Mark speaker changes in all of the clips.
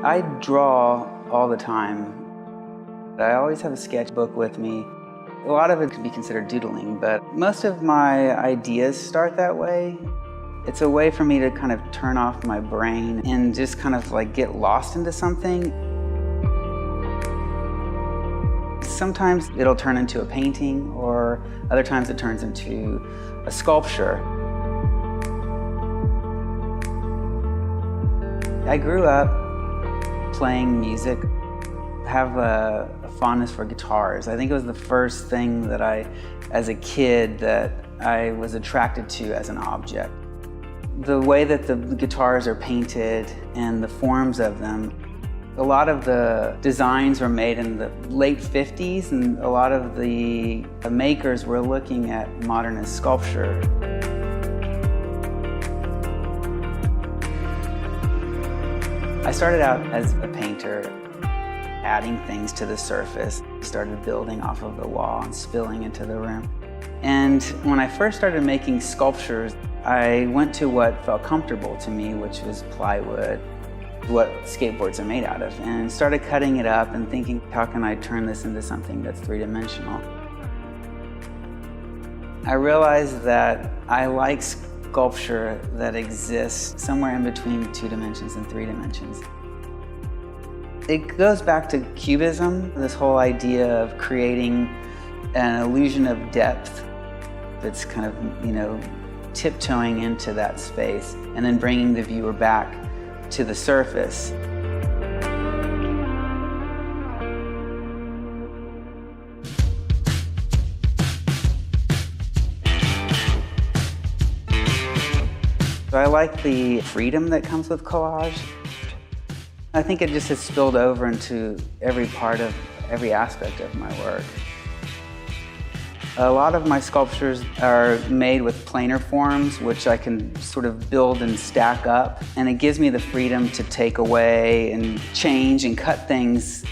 Speaker 1: I draw all the time. I always have a sketchbook with me. A lot of it could be considered doodling, but most of my ideas start that way. It's a way for me to kind of turn off my brain and just kind of like get lost into something. Sometimes it'll turn into a painting, or other times it turns into a sculpture. I grew up playing music. I have a fondness for guitars. I think it was the first thing that as a kid, that I was attracted to as an object. The way that the guitars are painted and the forms of them, a lot of the designs were made in the late 50s, and a lot of the makers were looking at modernist sculpture. I started out as a painter, adding things to the surface. Started building off of the wall and spilling into the room. And when I first started making sculptures, I went to what felt comfortable to me, which was plywood, what skateboards are made out of, and started cutting it up and thinking, how can I turn this into something that's three-dimensional? I realized that I like sculpture that exists somewhere in between 2 dimensions and 3 dimensions. It goes back to Cubism, this whole idea of creating an illusion of depth that's kind of, tiptoeing into that space and then bringing the viewer back to the surface. I like the freedom that comes with collage. I think it just has spilled over into every aspect of my work. A lot of my sculptures are made with planar forms, which I can sort of build and stack up, and it gives me the freedom to take away and change and cut things.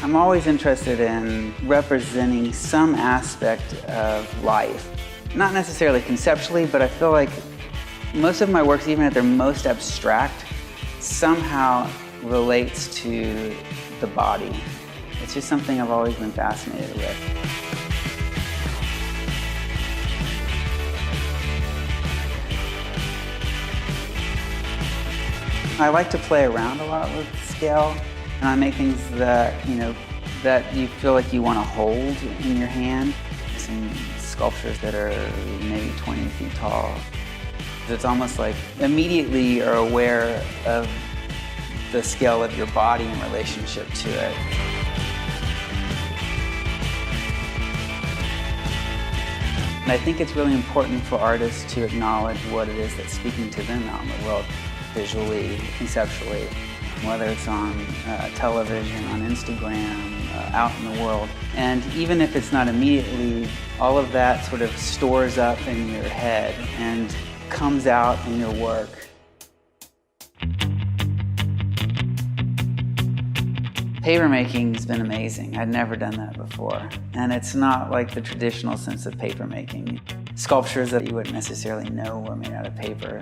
Speaker 1: I'm always interested in representing some aspect of life. Not necessarily conceptually, but I feel like most of my works, even at their most abstract, somehow relates to the body. It's just something I've always been fascinated with. I like to play around a lot with scale, and I make things that, that you feel like you want to hold in your hand. Some sculptures that are maybe 20 feet tall. It's almost like immediately you're aware of the scale of your body in relationship to it. And I think it's really important for artists to acknowledge what it is that's speaking to them out in the world, visually, conceptually, whether it's on television, on Instagram, out in the world. And even if it's not immediately, all of that sort of stores up in your head and comes out in your work. Paper making has been amazing. I'd never done that before. And it's not like the traditional sense of paper making. Sculptures that you wouldn't necessarily know were made out of paper.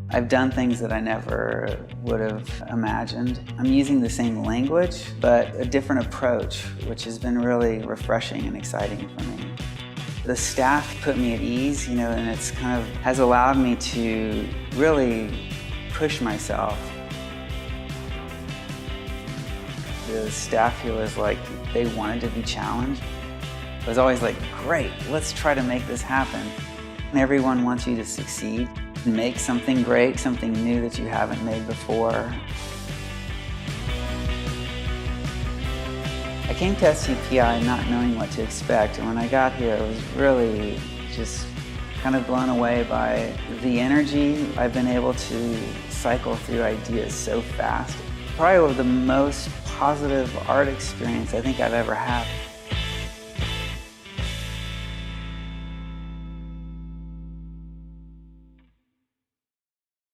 Speaker 1: I've done things that I never would have imagined. I'm using the same language, but a different approach, which has been really refreshing and exciting for me. The staff put me at ease, and it's kind of has allowed me to really push myself. The staff here was like, they wanted to be challenged. It was always like, great, let's try to make this happen. And everyone wants you to succeed, make something great, something new that you haven't made before. I came to STPI not knowing what to expect, and when I got here, I was really just kind of blown away by the energy. I've been able to cycle through ideas so fast. Probably the most positive art experience I think I've ever had.